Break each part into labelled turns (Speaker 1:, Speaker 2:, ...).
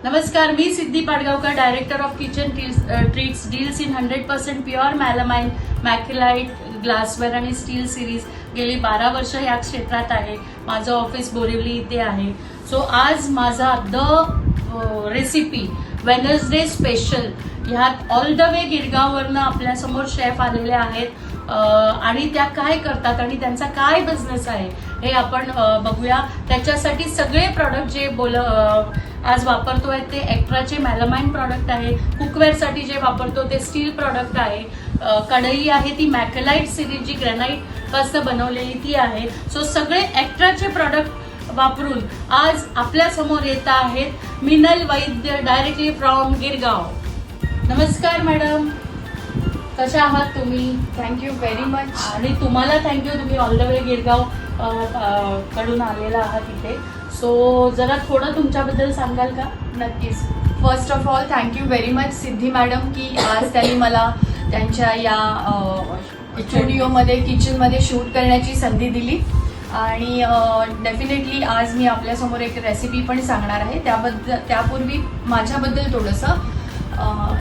Speaker 1: नमस्कार, मी Siddhi Padgaonkar, director of kitchen treats, deals in 100% pure melamine, मॅक्युलाइट, ग्लासवेअर आणि स्टील सिरीज. गेली 12 वर्ष या क्षेत्रात आहे. माझं ऑफिस बोरिवली इथे आहे. सो आज माझा रेसिपी वेनसडे स्पेशल ह्यात ऑल द वे गिरगाववरनं आपल्यासमोर शेफ आलेले आहेत आणि त्या काय करतात आणि त्यांचा काय बिझनेस आहे हे आपण बघूया. त्याच्यासाठी सगळे प्रॉडक्ट जे आज वापरतोय ते एक्ट्राचे मेलामाइन प्रॉडक्ट आहे. कुकवेअरसाठी जे वापरतो ते स्टील प्रॉडक्ट आहे. कढई आहे ती मॅक्युलाइट सिरीज, जी ग्रॅनाइट पासून बनवलेली ती आहे. सो सगळे एक्ट्राचे प्रॉडक्ट वापरून आज आपल्या समोर येत आहेत मिनल वैद्य, डायरेक्टली फ्रॉम गिरगाव. नमस्कार मॅडम, कशा आहात तुम्ही?
Speaker 2: Thank you very much.
Speaker 1: आणि तुम्हाला थँक्यू, तुम्ही ऑल द वे गिरगाव कडून आलेला आहात इथे. सो जरा थोडं तुमच्याबद्दल सांगाल का?
Speaker 2: नक्कीच. First of all thank you very much Siddhi madam की आज त्यांनी मला त्यांच्या या स्टुडिओमध्ये किचनमध्ये शूट करण्याची संधी दिली. आणि डेफिनेटली आज मी आपल्यासमोर एक रेसिपी पण सांगणार आहे. त्यापूर्वी माझ्याबद्दल थोडंसं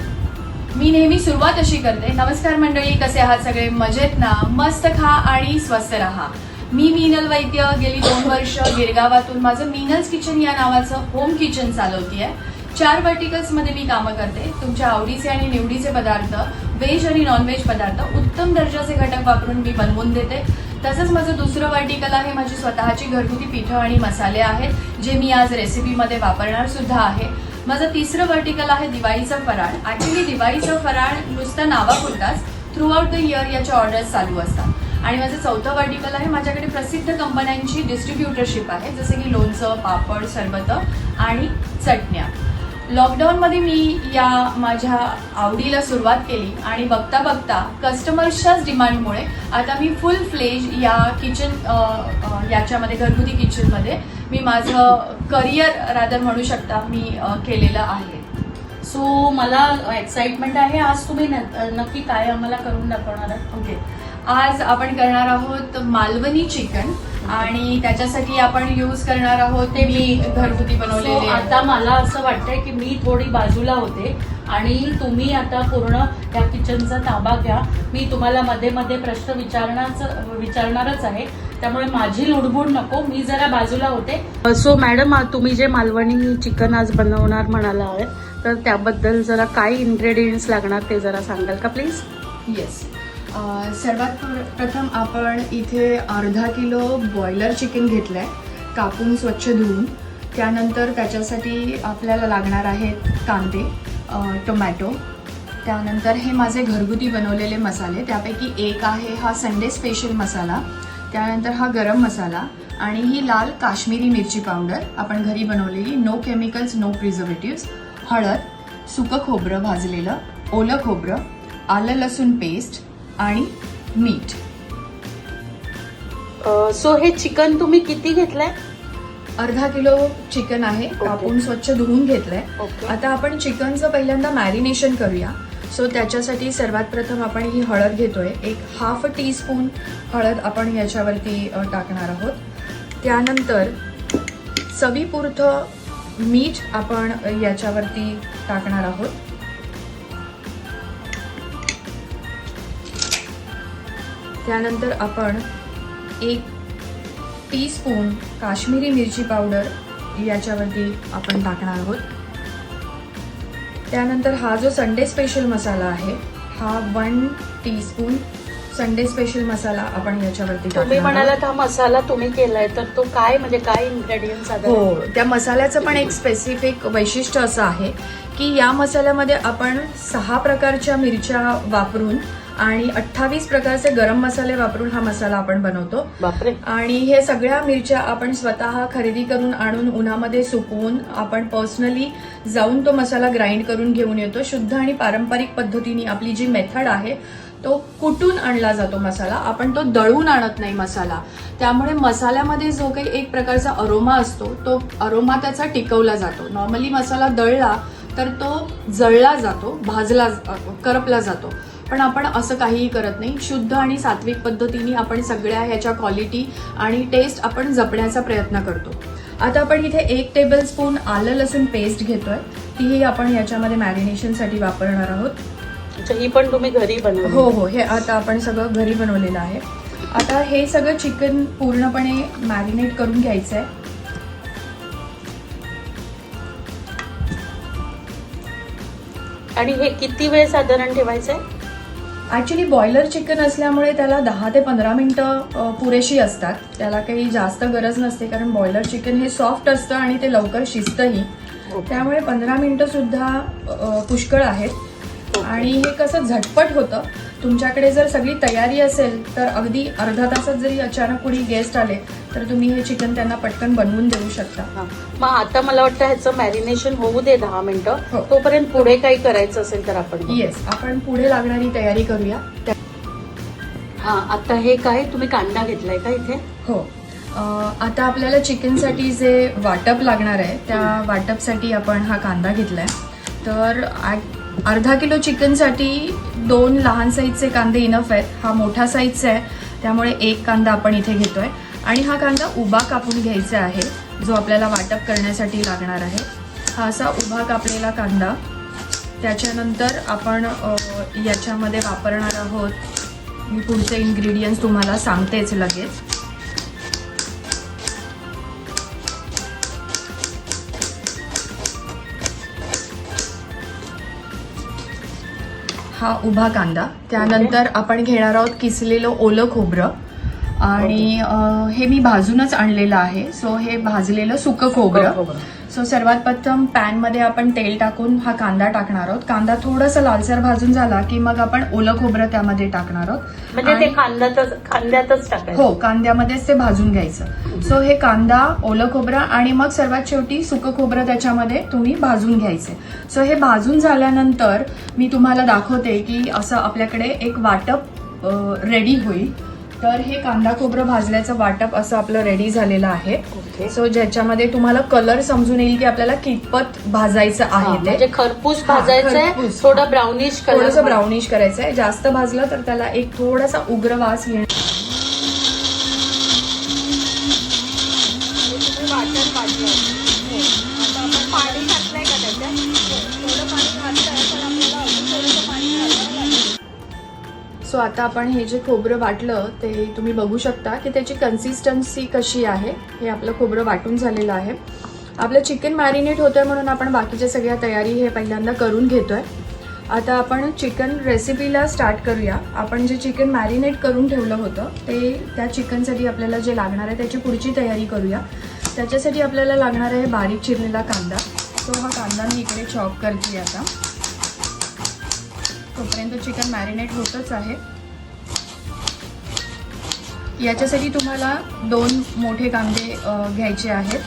Speaker 2: मी नेहमी सुरुवात अशी करते. नमस्कार मंडळी, कसे आहात सगळे? मजेत ना? मस्त खा आणि स्वस्थ राहा. मी मिनल वैद्य गेली 2 वर्ष गिरगावातून माझं मिनल्स किचन या नावाचं होम किचन चालवतीये. 4 व्हर्टिकल्समध्ये मी कामं करते. तुमच्या आवडीचे आणि निवडीचे पदार्थ, व्हेज आणि नॉनव्हेज पदार्थ उत्तम दर्जाचे घटक वापरून मी बनवून देते. तसंच माझं दुसरं व्हर्टिकल आहे, माझी स्वतःची घरगुती पिठं आणि मसाले आहेत जे मी आज रेसिपीमध्ये वापरणार सुद्धा आहे. माझं तिसरं व्हर्टिकल आहे दिवाळीचा फराळ. ऍक्च्युली दिवाळीचा फराळ नुसतं नावापुरताच थ्रू आउट द इयर याच्या ऑर्डर्स चालू असतात. आणि माझं चौथं व्हर्टिकल आहे, माझ्याकडे प्रसिद्ध कंपन्यांची डिस्ट्रीब्युटरशिप आहे, जसे की लोणचं, पापड, सरबतं आणि चटण्या. लॉकडाऊनमध्ये मी या माझ्या आवडीला सुरुवात केली आणि बघता बघता कस्टमर्सच्याच डिमांडमुळे आता मी फुल फ्लेज या किचन याच्यामध्ये घरगुती किचनमध्ये मी माझं करिअर रादर म्हणू शकता मी केलेलं आहे.
Speaker 1: सो मला एक्साइटमेंट आहे. आज तुम्ही नक्की काय आम्हाला करून दाखवणार आहात?
Speaker 2: ओके, आज आपण करणार आहोत मालवणी चिकन आणि त्याच्यासाठी आपण यूज करणार आहोत ते मी घरगुती बनवलेले.
Speaker 1: आता मला असं वाटतंय की मी थोडी बाजूला होते आणि तुम्ही आता पूर्ण या किचनचा ताबा घ्या. मी तुम्हाला मध्ये मध्ये प्रश्न विचारणारच आहे, त्यामुळे माझी लुडबुड नको, मी जरा बाजूला होते. सो मॅडम, तुम्ही जे मालवणी चिकन आज बनवणार म्हणाला आहे, तर त्याबद्दल जरा काय इन्ग्रेडियंट्स लागणार ते जरा सांगाल का प्लीज?
Speaker 2: येस. सर्वात प्रथम आपण इथे अर्धा किलो बॉयलर चिकन घेतलं आहे, कापून स्वच्छ धुवून. त्यानंतर त्याच्यासाठी आपल्याला लागणार आहेत कांदे, टोमॅटो. त्यानंतर हे माझे घरगुती बनवलेले मसाले, त्यापैकी एक आहे हा संडे स्पेशल मसाला. त्यानंतर हा गरम मसाला आणि ही लाल काश्मीरी मिरची पावडर आपण घरी बनवलेली, नो केमिकल्स, नो प्रिझर्वेटिव्स. हळद, सुकं खोबरं भाजलेलं, ओलं खोबरं, आलं लसूण पेस्ट आणि मीठ.
Speaker 1: सो हे चिकन तुम्ही किती घेतलंय?
Speaker 2: अर्धा किलो चिकन आहे, कापून स्वच्छ धुवून घेतलंय. आता आपण चिकनचं पहिल्यांदा मॅरिनेशन करूया. सो त्याच्यासाठी सर्वात प्रथम आपण ही हळद घेतोय, एक हाफ टीस्पून हळद आपण याच्यावरती टाकणार आहोत. त्यानंतर चवीपुरतं मीठ आपण याच्यावरती टाकणार आहोत. त्यानंतर आपण 1 टीस्पून काश्मीरी मिरची पावडर याच्यावरती आपण टाकणार आहोत. त्यानंतर हा जो संडे स्पेशल मसाला आहे, हा 1 टीस्पून संडे स्पेशल मसाला आपण याच्यावरती टाकणार.
Speaker 1: तुम्ही म्हणालात हा मसाला तुम्ही केलाय, तर तो काय म्हणजे काय इन्ग्रेडियंट्स?
Speaker 2: हो, त्या मसाल्याचं पण एक स्पेसिफिक वैशिष्ट्य असं आहे की या मसाल्यामध्ये आपण 6 प्रकारच्या मिरच्या वापरून आणि 28 प्रकारचे गरम मसाले वापरून हा मसाला आपण बनवतो.
Speaker 1: बापरे.
Speaker 2: आणि हे सगळ्या मिरच्या आपण स्वतः खरेदी करून आणून उन्हामध्ये सुकवून आपण पर्सनली जाऊन तो मसाला ग्राइंड करून घेऊन येतो. शुद्ध आणि पारंपरिक पद्धतीने आपली जी मेथड आहे तो कुटून आणला जातो मसाला, आपण तो दळून आणत नाही मसाला. त्यामुळे मसाल्यामध्ये जो काही एक प्रकारचा अरोमा असतो तो अरोमा त्याचा टिकवला जातो. नॉर्मली मसाला दळला तर तो जळला जातो, भाजला, करपला जातो, पण आपण असं काहीही करत नाही. शुद्ध आणि सात्विक पद्धतीने आपण सगळ्या ह्याच्या क्वालिटी आणि टेस्ट आपण जपण्याचा प्रयत्न करतो. आता आपण इथे 1 टेबलस्पून आलं लसूण पेस्ट घेतोय, तीही आपण याच्यामध्ये मॅरिनेशनसाठी वापरणार आहोत.
Speaker 1: अच्छा, ही पण तुम्ही घरी बनवली?
Speaker 2: हो हो, हे आता आपण सगळं घरी बनवलेलं आहे. आता हे सगळं चिकन पूर्णपणे मॅरिनेट करून घ्यायचं आहे.
Speaker 1: आणि हे किती वेळ साधारण ठेवायचं आहे?
Speaker 2: ॲक्च्युली बॉयलर चिकन असल्यामुळे त्याला 10 ते 15 मिनटं पुरेशी असतात. त्याला काही जास्त गरज नसते, कारण बॉयलर चिकन हे सॉफ्ट असतं आणि ते लवकर शिजतंही. त्यामुळे 15 मिनटं सुद्धा पुष्कळ आहेत. आणि हे कसं झटपट होतं. तुमच्याकडे जर सगळी तयारी असेल तर अगदी अर्धा तासात जरी अचानक कुणी गेस्ट आले तर तुम्ही हे चिकन त्यांना पटकन बनवून देऊ शकता.
Speaker 1: मग आता मला वाटतं ह्याचं मॅरिनेशन होऊ दे 10 मिनिटं.
Speaker 2: हो.
Speaker 1: तोपर्यंत पुढे काही करायचं असेल तर आपण
Speaker 2: येस, आपण पुढे लागणारी तयारी करूया.
Speaker 1: हा, आता हे काय तुम्ही कांदा घेतलाय का इथे?
Speaker 2: हो. आता आपल्याला चिकनसाठी जे वाटप लागणार आहे त्या वाटपसाठी आपण हा कांदा घेतलाय. तर अर्धा किलो चिकनसाठी 2 लहान साईजचे कांदे इनफ आहेत. हा मोठा साईजचा आहे, त्यामुळे 1 कांदा आपण इथे घेतोय. आणि हा कांदा उभा कापून घ्यायचा आहे, जो आपल्याला वाटप करण्यासाठी लागणार आहे. हा असा उभा कापलेला कांदा. त्याच्यानंतर आपण याच्यामध्ये वापरणार आहोत, मी पुढचे इन्ग्रेडियंट्स तुम्हाला सांगतेच लगेच. हा उभा कांदा. त्यानंतर आपण घेणार आहोत किसलेलं ओलं खोबरं. आणि हे मी भाजूनच आणलेलं आहे. सो हे भाजलेलं सुकं खोबरं. सो सर्वात प्रथम पॅनमध्ये आपण तेल टाकून हा कांदा टाकणार आहोत. कांदा थोडासा लालसर भाजून झाला की मग आपण ओलं खोबरं त्यामध्ये टाकणार आहोत.
Speaker 1: म्हणजे ते कांद्यातच टाकायचं?
Speaker 2: हो, कांद्यामध्येच ते भाजून घ्यायचं. सो हे कांदा, ओलं खोबरं आणि मग सर्वात शेवटी सुकं खोबरं त्याच्यामध्ये तुम्ही भाजून घ्यायचे. सो हे भाजून झाल्यानंतर मी तुम्हाला दाखवते की असं आपल्याकडे एक वाटप रेडी होईल. तर हे कांदा खोबरं भाजल्याचं वाटप असं आपलं रेडी झालेलं आहे. सो ज्याच्यामध्ये तुम्हाला कलर समजून येईल की आपल्याला कितपत भाजायचं आहे. ते
Speaker 1: म्हणजे खरपूस भाजायचंय, थोडं ब्राउनिश,
Speaker 2: थोडंसं ब्राउनिश करायचं आहे. जास्त भाजलं तर त्याला एक थोडासा उग्र वास येईल. सो आता आपण हे जे खोबरं वाटलं ते तुम्ही बघू शकता की त्याची कन्सिस्टन्सी कशी आहे. हे आपलं खोबरं वाटून झालेलं आहे. आपलं चिकन मॅरिनेट होतंय म्हणून आपण बाकीच्या सगळ्या तयारी हे पहिल्यांदा करून घेतोय. आता आपण चिकन रेसिपीला स्टार्ट करूया. आपण जे चिकन मॅरिनेट करून ठेवलं होतं ते त्या चिकनसाठी आपल्याला जे लागणार आहे त्याची पुढची तयारी करूया. त्याच्यासाठी आपल्याला लागणार आहे बारीक चिरलेला कांदा. सो हा कांदा मी इकडे चॉप करते. आता तोपर्यंत चिकन मॅरिनेट होतच आहे. याच्यासाठी तुम्हाला 2 मोठे कांदे घ्यायचे आहेत.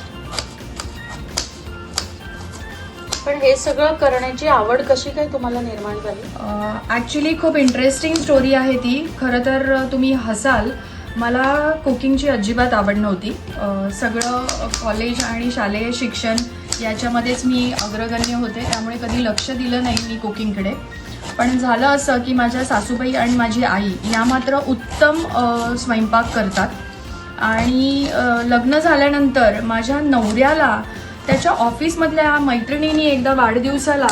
Speaker 1: पण हे सगळं करण्याची आवड कशी काय तुम्हाला निर्माण झाली?
Speaker 2: ॲक्च्युली खूप इंटरेस्टिंग स्टोरी आहे ती. खरं तर तुम्ही हसाल, मला कुकिंगची अजिबात आवड नव्हती. सगळं कॉलेज आणि शालेय शिक्षण याच्यामध्येच मी अग्रगण्य होते, त्यामुळे कधी लक्ष दिलं नाही मी कुकिंगकडे. पण झालं असं की माझ्या सासूबाई आणि माझी आई या मात्र उत्तम स्वयंपाक करतात. आणि लग्न झाल्यानंतर माझ्या नवऱ्याला त्याच्या ऑफिसमधल्या मैत्रिणींनी एकदा वाढदिवसाला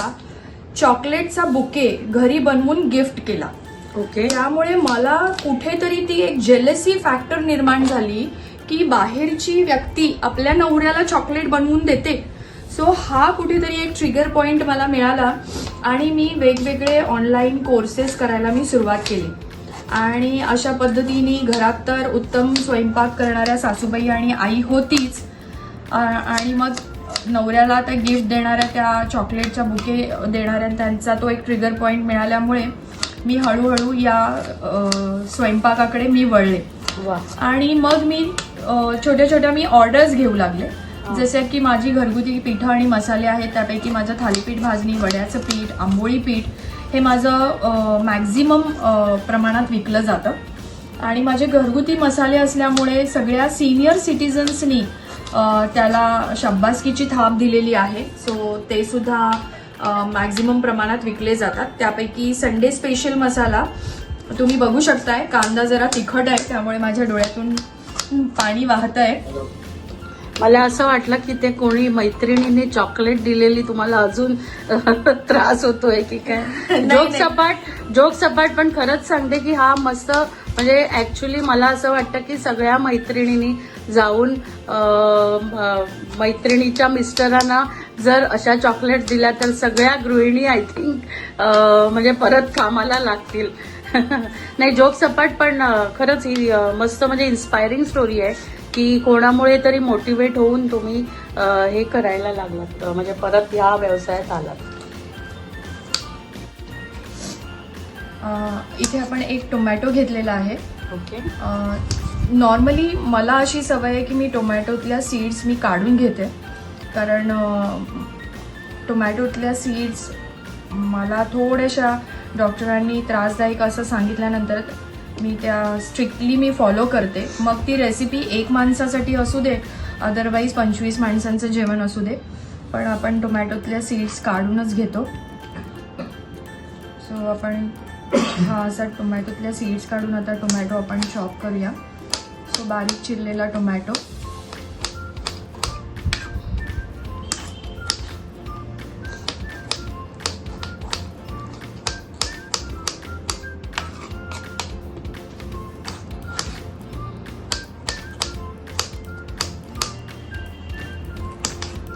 Speaker 2: चॉकलेटचा बुके घरी बनवून गिफ्ट केला.
Speaker 1: ओके.
Speaker 2: त्यामुळे मला कुठेतरी ती एक जेलसी फॅक्टर निर्माण झाली की बाहेरची व्यक्ती आपल्या नवऱ्याला चॉकलेट बनवून देते. सो हा कुठेतरी एक ट्रिगर पॉइंट मला मिळाला आणि मी वेगवेगळे ऑनलाईन कोर्सेस करायला मी सुरुवात केली. आणि अशा पद्धतीने घरात तर उत्तम स्वयंपाक करणाऱ्या सासूबाई आणि आई होतीच. आणि मग नवऱ्याला त्या गिफ्ट देणाऱ्या, त्या चॉकलेटच्या बुके देणाऱ्या, त्यांचा तो एक ट्रिगर पॉइंट मिळाल्यामुळे मी हळूहळू या स्वयंपाकाकडे मी वळले. आणि मग मी छोट्या छोट्या मी ऑर्डर्स घेऊ लागले. जसे की माझी घरगुती पीठं आणि मसाले आहेत, त्यापैकी माझं थालीपीठ भाजणी, वड्याचं पीठ, आंबोळी पीठ हे माझं मॅक्झिमम प्रमाणात विकलं जातं. आणि माझे घरगुती मसाले असल्यामुळे सगळ्या सिनियर सिटिझन्सनी त्याला शाब्बासकीची थाप दिलेली आहे. सो ते सुद्धा मॅक्झिमम प्रमाणात विकले जातात. त्यापैकी संडे स्पेशल मसाला तुम्ही बघू शकताय. कांदा जरा तिखट आहे त्यामुळे माझ्या डोळ्यातून पाणी वाहत आहे.
Speaker 1: मला असं वाटलं की ते कोणी मैत्रिणीने चॉकलेट दिलेली तुम्हाला अजून त्रास होतोय की काय. जोक सपाट पण खरंच सांगते की हा मस्त, म्हणजे ऍक्च्युली मला असं वाटतं की सगळ्या मैत्रिणींनी जाऊन मैत्रिणीच्या मिस्टरांना जर अशा चॉकलेट दिल्या तर सगळ्या गृहिणी आय थिंक म्हणजे परत कामाला लागतील. नाही, जोक सपाट पण खरंच ही मस्त म्हणजे इन्स्पायरिंग स्टोरी आहे की कोणामुळे तरी मोटिवेट होऊन तुम्ही हे करायला लागलात, म्हणजे परत ह्या व्यवसायात आलात.
Speaker 2: इथे आपण एक टोमॅटो घेतलेला आहे.
Speaker 1: ओके.
Speaker 2: नॉर्मली मला अशी सवय आहे की मी टोमॅटोतल्या सीड्स मी काढून घेते, कारण टोमॅटोतल्या सीड्स मला थोड्याशा डॉक्टरांनी त्रासदायक असं सांगितल्यानंतर मी त्या स्ट्रिक्टली मी फॉलो करते. मग ती रेसिपी 1 माणसासाठी असू दे, अदरवाईज 25 माणसांचं जेवण असू दे, पण आपण टोमॅटोतल्या सीड्स काढूनच घेतो. सो आपण हा असा टोमॅटोतल्या सीड्स काढून आता टोमॅटो आपण चॉप करूया. सो बारीक चिरलेला टोमॅटो,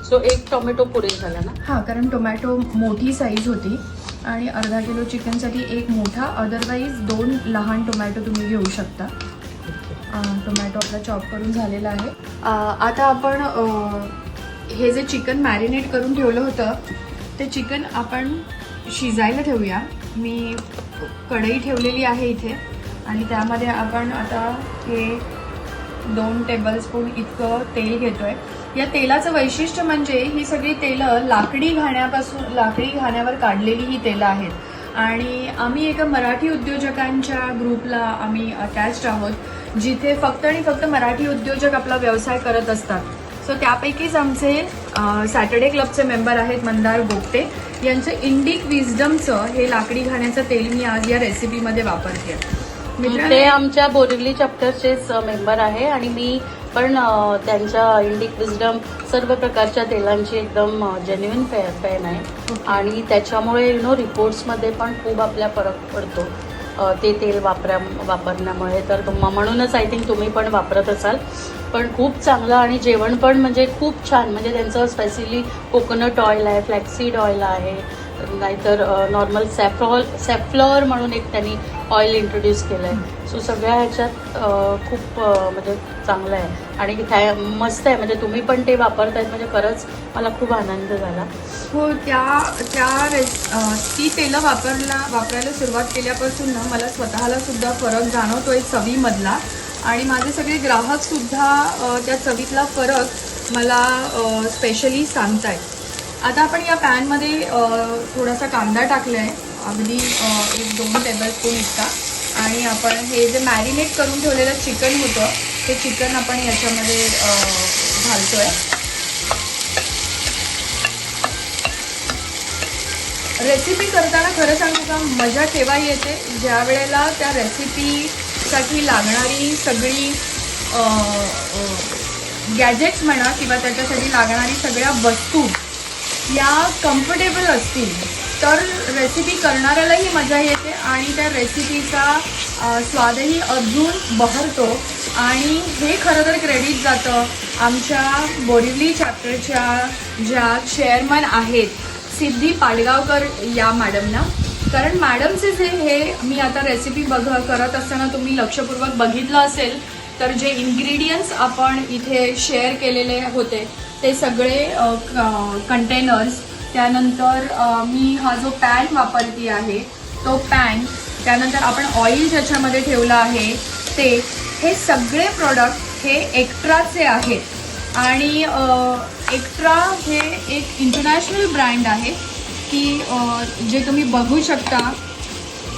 Speaker 1: सो 1 टोमॅटो पुरे झाला ना.
Speaker 2: हां, कारण टोमॅटो मोठी साईज होती आणि अर्धा किलो चिकनसाठी 1 मोठा, अदरवाईज 2 लहान टोमॅटो तुम्ही घेऊ शकता. टोमॅटो आपला चॉप करून झालेला आहे. आता आपण हे जे चिकन मॅरिनेट करून ठेवलं होतं ते चिकन आपण शिजायला ठेवूया. मी कढई ठेवलेली आहे इथे आणि त्यामध्ये आपण आता हे 2 टेबलस्पून इतकं तेल घेतोय. या तेलाचं वैशिष्ट्य म्हणजे ही सगळी तेलं लाकडी घाण्यावर काढलेली ही तेलं आहेत. आणि आम्ही एका मराठी उद्योजकांच्या ग्रुपला आम्ही अटॅच्ड आहोत, जिथे फक्त आणि फक्त मराठी उद्योजक आपला व्यवसाय करत असतात. सो त्यापैकीच आमचे सॅटर्डे क्लबचे मेंबर आहेत मंदार गोपटे, यांचं इंडिक विजडमचं हे लाकडी घाण्याचं तेल मी आज या रेसिपीमध्ये वापरते.
Speaker 1: ते आमच्या बोरिवली चॅप्टरचेच मेंबर आहे आणि मी पण त्यांच्या इंडिक विजडम सर्व प्रकारच्या तेलांची एकदम जेन्युइन फॅन आहे आणि त्याच्यामुळे रिपोर्ट्समध्ये पण खूप आपल्या फरक पडतो ते तेल वापरण्यामुळे. तर म्हणूनच आय थिंक तुम्ही पण वापरत असाल. पण खूप चांगलं आणि जेवण पण म्हणजे खूप छान, म्हणजे त्यांचं स्पेशली कोकोनट ऑइल आहे, फ्लॅक्सीड ऑइल आहे, नाहीतर नॉर्मल सॅफ्लॉवर म्हणून एक त्यांनी ऑइल इंट्रोड्यूस केलं आहे. सो सगळ्या ह्याच्यात खूप म्हणजे चांगलं आहे आणि मस्त आहे. म्हणजे तुम्ही पण ते वापरतायत म्हणजे खरंच मला खूप आनंद झाला.
Speaker 2: हो, ती तेलं वापरायला सुरुवात केल्यापासून ना मला स्वतःला सुद्धा फरक जाणवतोय चवीमधला आणि माझे सगळे ग्राहक सुद्धा त्या चवीतला फरक मला स्पेशली सांगतायत. आता आपण या पॅनमध्ये थोडासा कांदा टाकला आहे, अगदी 1-2 टेबलस्पून इतका, आणि आपण हे जे मॅरिनेट करून ठेवलेलं चिकन होतं ते चिकन आपण याच्यामध्ये घालतोय. रेसिपी करताना खरं सांगू का, मजा केव्हा येते, ज्या वेळेला त्या रेसिपीसाठी लागणारी सगळी गॅजेट्स म्हणा किंवा त्याच्यासाठी लागणारी सगळ्या वस्तू या कम्फर्टेबल असतील तर रेसिपी करणाऱ्यालाही मजा येते आणि त्या रेसिपीचा स्वादही अजून बहरतो. आणि हे खरं तर क्रेडिट जातं आमच्या बोरिवली चॅप्टरच्या ज्या चेअरमन आहेत सिद्धी पाडगावकर या मॅडमना. कारण मॅडमचे जे हे मी आता रेसिपी करत असताना तुम्ही लक्षपूर्वक बघितलं असेल तर जे इन्ग्रेडियंट्स आपण इथे शेअर केलेले होते ते सगळे कंटेनर्स, त्यानंतर मी हा जो पॅन वापरती आहे तो पॅन, त्यानंतर आपण ऑइल ज्याच्यामध्ये ठेवलं आहे ते, हे सगळे प्रोडक्ट हे एक्स्ट्राचे आहेत. आणि एक्स्ट्रा हे एक इंटरनॅशनल ब्रँड आहे की जे तुम्ही बघू शकता.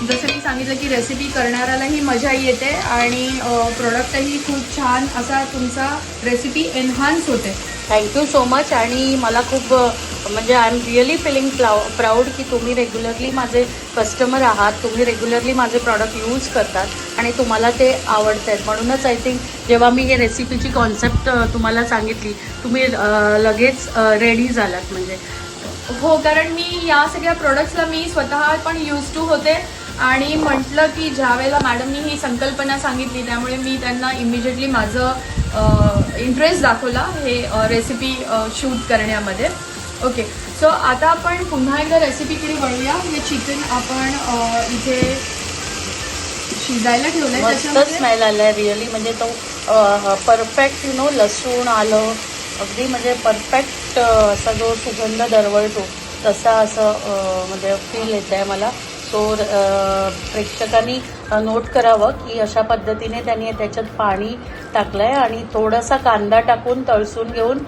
Speaker 2: जसं मी सांगितलं की रेसिपी करणाऱ्यालाही मजा येते आणि प्रोडक्टही खूप छान असा तुमचा रेसिपी एन्हान्स होते.
Speaker 1: Thank you so much. आणि मला खूप म्हणजे I am really feeling proud की तुम्ही रेग्युलरली माझे कस्टमर आहात, तुम्ही रेग्युलरली माझे प्रॉडक्ट यूज करतात आणि तुम्हाला ते आवडत आहेत. म्हणूनच आय थिंक जेव्हा मी हे रेसिपीची कॉन्सेप्ट तुम्हाला सांगितली तुम्ही लगेच रेडी झालात. म्हणजे
Speaker 2: हो, कारण मी या सगळ्या प्रोडक्ट्सला मी स्वतः पण यूज टू होते आणि म्हटलं की ज्या वेळेला मॅडमनी ही संकल्पना सांगितली त्यामुळे मी त्यांना इमिजिएटली माझं इंटरेस्ट दाखवला हे रेसिपी शूट करण्यामध्ये. ओके, सो आता आपण पुन्हा एकदा रेसिपीकडे वळूया. हे चिकन आपण इथे शिजायला ठेवलं आहे.
Speaker 1: मस्त स्मेल आला आहे रिअली. म्हणजे तो परफेक्ट यू नो लसूण आलं अगदी म्हणजे परफेक्ट असा जो सुगंध दरवळतो तसा असं म्हणजे फील येत आहे मला. सो प्रेक्षकांनी नोट करावं की अशा पद्धतीने त्यांनी त्याच्यात पाणी टाकलं आहे आणि थोडासा कांदा टाकून तळसून घेऊन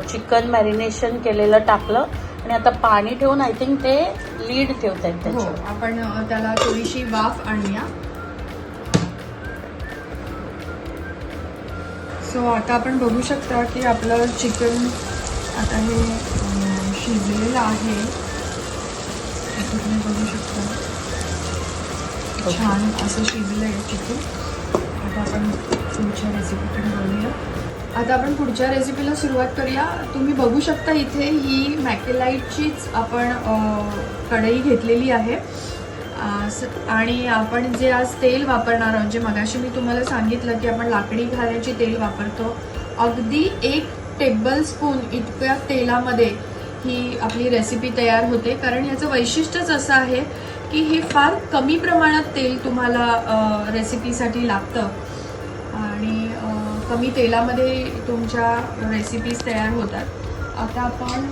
Speaker 1: चिकन मॅरिनेशन केलेलं टाकलं आणि आता पाणी ठेवून आय थिंक ते लीड ठेवत आहेत
Speaker 2: हो,
Speaker 1: त्याच्यावर.
Speaker 2: आपण त्याला थोडीशी वाफ आणूया. सो आता आपण बघू शकता की आपलं चिकन आता हे शिजलेलं आहे. तुम्ही बघू शकता छान असं शिजलं आहे चिकन. आता आपण पुढच्या रेसिपीकडे वळूया. आता आपण पुढच्या रेसिपीला सुरुवात करूया. तुम्ही बघू शकता इथे ही मॅकेलाईटचीच आपण कढई घेतलेली आहे आणि आपण जे आज तेल वापरणार आहोत, जे मगाशी मी तुम्हाला सांगितलं की आपण लाकडी घाण्याचे तेल वापरतो, अगदी 1 टेबलस्पून इतक्या तेलामध्ये ही आपली रेसिपी तयार होते. कारण याचं वैशिष्ट्यच असं आहे की हे फार कमी प्रमाणात तेल तुम्हाला रेसिपीसाठी लागतं आणि कमी तेलामध्ये तुमच्या रेसिपीज तयार होतात. आता आपण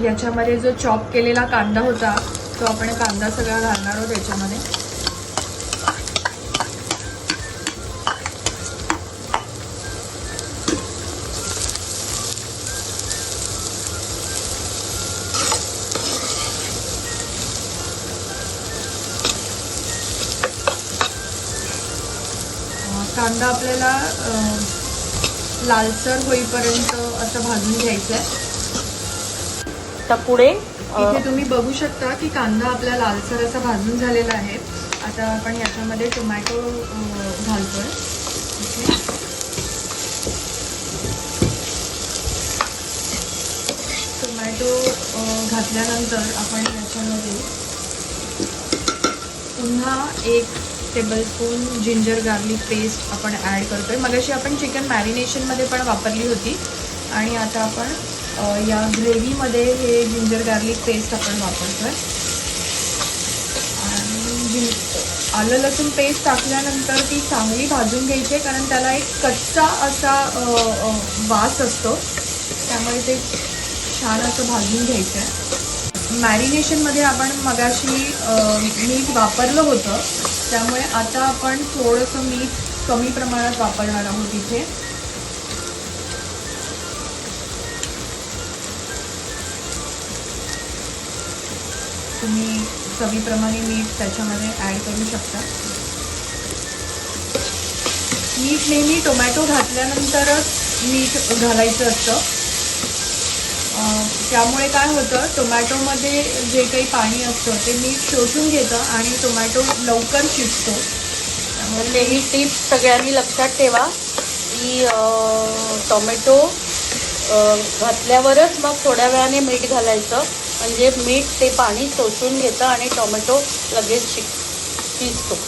Speaker 2: याच्यामध्ये जो चॉप केलेला कांदा होता तो आपण कांदा सगळा घालणार आहोत याच्यामध्ये. कांदा आपल्याला लालसर होईपर्यंत असं भाजून घ्यायचं आहे.
Speaker 1: तर पुढे
Speaker 2: इथे तुम्ही बघू शकता की कांदा आपला लालसर असा भाजून झालेला आहे. आता आपण याच्यामध्ये टोमॅटो घालतोय. टोमॅटो घातल्यानंतर आपण याच्यामध्ये पुन्हा 1 टेबलस्पून जिंजर गार्लिक पेस्ट आपण ॲड करतोय. मगाशी आपण चिकन मॅरिनेशनमध्ये पण वापरली होती आणि आता आपण या ग्रेव्हीमध्ये हे जिंजर गार्लिक पेस्ट आपण वापरतोय. आणि आलं लसूण पेस्ट टाकल्यानंतर ती चांगली भाजून घ्यायची आहे कारण त्याला एक कच्चा असा वास असतो, त्यामुळे ते छान असं भाजून घ्यायचं आहे. मॅरिनेशनमध्ये आपण मगाशी मीठ वापरलं होतं त्यामुळे आता आपण थोडंसं मीठ कमी प्रमाणात वापरणार आहोत इथे. तुम्ही चवीप्रमाणे मीठ त्याच्यामध्ये ॲड करू शकता. मीठ नेहमी टोमॅटो घातल्यानंतरच मीठ घालायचं असतं. त्यामुळे काय होतं, टोमॅटोमध्ये जे काही पाणी असतं ते मीठ शोषून घेतं आणि टोमॅटो लवकर शिजतो.
Speaker 1: त्यामुळे ही टिप सगळ्यांनी लक्षात ठेवा की टोमॅटो घातल्यावरच मग थोड्या वेळाने मीठ घालायचं, म्हणजे मीठ ते पाणी शोषून घेतं आणि टोमॅटो लगेच शिजतो.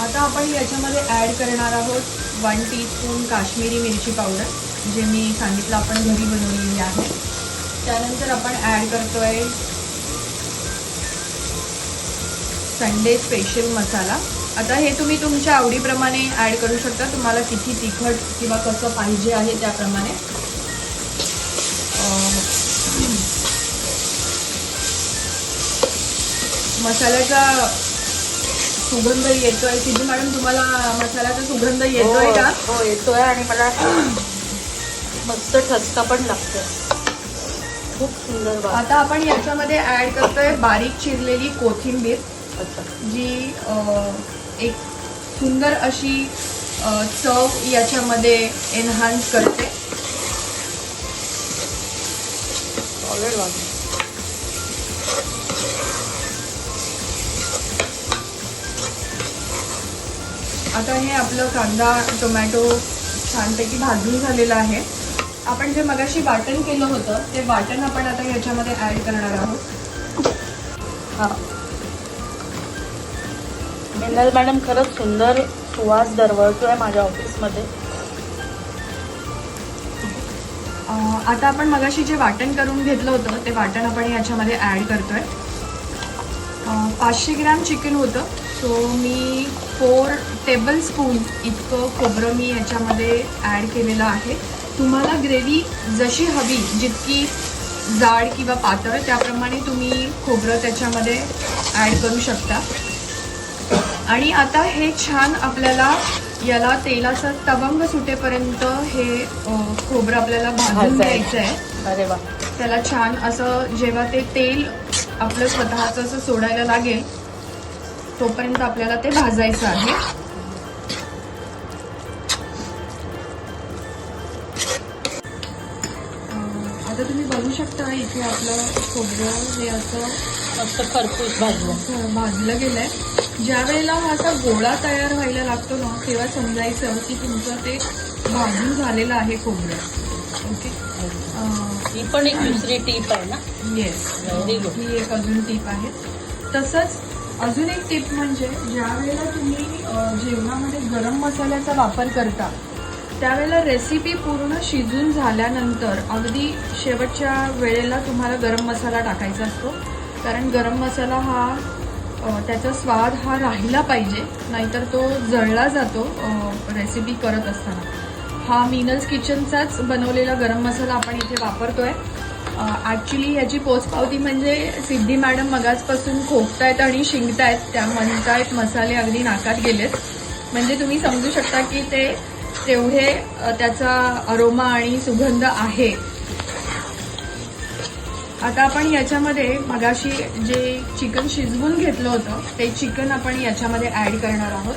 Speaker 2: आता आपण याच्यामध्ये ॲड करणार आहोत 1 टीस्पून काश्मीरी मिरची पावडर, जे मी सांगितलं आपण घरी बनवलेली आहे. त्यानंतर आपण ॲड करतोय संडे स्पेशल मसाला. आता हे तुम्ही तुमच्या आवडीप्रमाणे ॲड करू शकता, तुम्हाला किती तिखट किंवा कसं पाहिजे आहे त्याप्रमाणे. मसाल्याचा सुगंध येतोय. सिद्धू मॅडम, तुम्हाला मसाल्याचा सुगंध येतोय का?
Speaker 1: हो येतोय आणि मला मस्त ठसका पण लागतोय, खूप सुंदर.
Speaker 2: आता आपण याच्यामध्ये ऍड करतोय बारीक चिरलेली कोथिंबीर, जी एक सुंदर अशी चव याच्यामध्ये एनहान्स करते. आता हे आपलं कांदा टोमॅटो छानपैकी भाजून झालेलं आहे. आपण जे मगाशी वाटण केलं होतं ते वाटण आपण आता याच्यामध्ये ऍड करणार आहोत.
Speaker 1: हा मिनल मॅडम खरंच सुंदर सुवास दरवळतोय माझ्या ऑफिसमध्ये.
Speaker 2: आता आपण मगाशी जे वाटण करून घेतलं होतं ते वाटण आपण याच्यामध्ये ऍड करतोय. 500 ग्रॅम चिकन होतं, सो मी 4 टेबलस्पून इतकं खोबरं मी याच्यामध्ये ॲड केलेलं आहे. तुम्हाला ग्रेव्ही जशी हवी, जितकी जाड किंवा पातळ त्याप्रमाणे तुम्ही खोबरं त्याच्यामध्ये ॲड करू शकता. आणि आता हे छान आपल्याला याला तेलाचा तवंग सुटेपर्यंत हे खोबरं आपल्याला भाजून घ्यायचं आहे.
Speaker 1: अरे वा.
Speaker 2: त्याला छान असं जेव्हा ते तेल आपलं स्वतःचं असं सोडायला लागेल तोपर्यंत आपल्याला ते भाजायचं आहे. आता तुम्ही बघू शकता इथे आपलं खोबरं हे असं
Speaker 1: मस्त खरपूस
Speaker 2: भाजलं गेलंय. ज्या वेळेला हा असा गोळा तयार व्हायला लागतो ना तेव्हा समजायचं की तुमचं ते भाजून झालेलं आहे खोबरं. ओके,
Speaker 1: ही पण एक दुसरी टीप आहे ना.
Speaker 2: Yes,
Speaker 1: very good.
Speaker 2: ही एक अजून टीप आहे. तसंच अजून एक टीप म्हणजे ज्या वेळेला तुम्ही जेवणामध्ये गरम मसाल्याचा वापर करता त्यावेळेला रेसिपी पूर्ण शिजून झाल्यानंतर अगदी शेवटच्या वेळेला तुम्हाला गरम मसाला टाकायचा असतो. कारण गरम मसाला हा त्याचा स्वाद हा राहिला पाहिजे, नाहीतर तो जळला जातो रेसिपी करत असताना. हा मिनल्स किचनचाच बनवलेला गरम मसाला आपण इथे वापरतोय. ॲक्च्युली याची पोचपावती म्हणजे सिद्धी मॅडम मगाचपासून खोकतायत आणि शिंकतायत. त्या म्हणतायत मसाले अगदी नाकात गेलेत. म्हणजे तुम्ही समजू शकता की ते तेवढे त्याचा अरोमा आणि सुगंध आहे. आता आपण याच्यामध्ये मगाशी जे चिकन शिजवून घेतलं होतं ते चिकन आपण याच्यामध्ये ॲड करणार आहोत.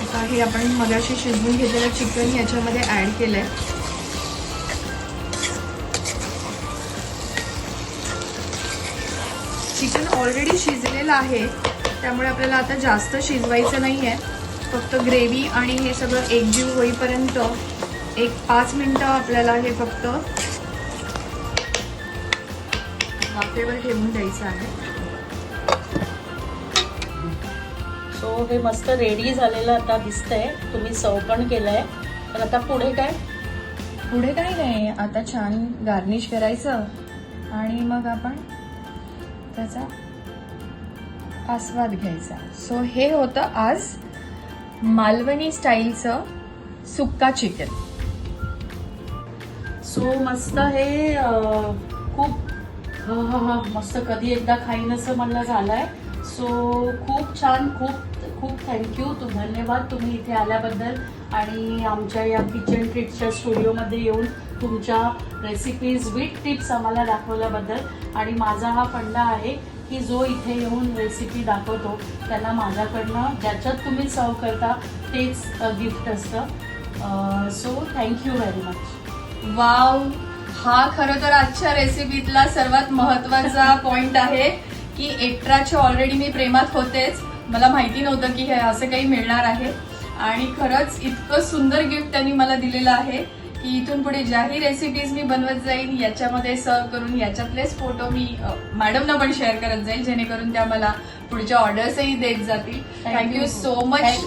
Speaker 2: आता हे आपण मगाशी शिजवून घेतलेलं चिकन याच्यामध्ये ॲड केलंय. चिकन ऑलरेडी शिजलेलं आहे त्यामुळे आपल्याला आता जास्त शिजवायचं नाही आहे. फक्त ग्रेव्ही आणि हे सगळं एकजीव होईपर्यंत 5 मिनिटं आपल्याला हे फक्त वाफेवर ठेवून द्यायचं आहे.
Speaker 1: सो हे मस्त रेडी झालेलं आता दिसतंय. तुम्ही सर्व पण केलंय. तर आता पुढे काय?
Speaker 2: पुढे काही नाही, आता छान गार्निश करायचं आणि मग आपण त्याचा आस्वाद घ्यायचा. सो हे होतं आज मालवणी स्टाईलचं सुक्का चिकन.
Speaker 1: सो मस्त हे खूप मस्त कधी एकदा खाईन असं म्हणणं झालंय. सो खूप छान, खूप थँक्यू, धन्यवाद तुम्ही इथे आल्याबद्दल आणि आमच्या या किचन ट्रीट्सच्या स्टुडिओमध्ये येऊन तुमच्या रेसिपीज विथ टिप्स आम्हाला दाखवल्याबद्दल. आणि माझा हा फंडा आहे की जो इथे येऊन रेसिपी दाखवतो त्याला माझ्याकडनं ज्याच्यात तुम्ही सर्व करता तेच गिफ्ट असतं. So thank you very much.
Speaker 2: Wow, हा खरं तर आजच्या रेसिपीतला सर्वात महत्त्वाचा पॉइंट आहे की एक्स्ट्राचे ऑलरेडी मी प्रेमात होतेच. मला माहिती नव्हतं की हे असं काही मिळणार आहे आणि खरंच इतकं सुंदर गिफ्ट त्यांनी मला दिलेलं आहे की इथून पुढे ज्याही रेसिपीज मी बनवत जाईन याच्यामध्ये सर्व करून याच्यातलेच फोटो मी मॅडमना पण शेअर करत जाईल, जेणेकरून त्या मला पुढच्या ऑर्डर्सही देत जातील. Thank you so much.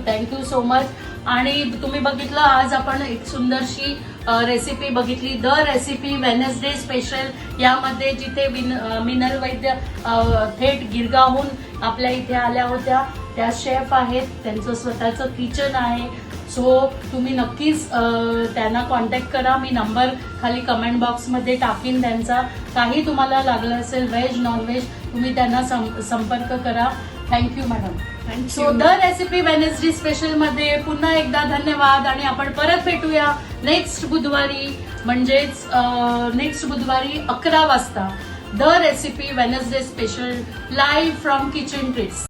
Speaker 1: Thank you so much. आणि तुम्ही बघितलं आज आपण एक सुंदरशी रेसिपी बघितली, द रेसिपी वेनसडे स्पेशल. यामध्ये जिथे मिनल वैद्य थेट गिरगावहून आपल्या इथे आल्या होत्या, त्या शेफ आहेत, त्यांचं स्वतःचं किचन आहे. सो तुम्ही नक्कीच त्यांना कॉन्टॅक्ट करा. मी नंबर खाली कमेंट बॉक्समध्ये टाकीन त्यांचा. काही तुम्हाला लागलं असेल व्हेज नॉनव्हेज तुम्ही त्यांना संपर्क करा. Thank you madam. So the recipe Wednesday special मध्ये पुन्हा एकदा धन्यवाद आणि आपण परत भेटूया नेक्स्ट बुधवारी, म्हणजेच नेक्स्ट बुधवारी 11 वाजता. The recipe Wednesday special live from kitchen treats.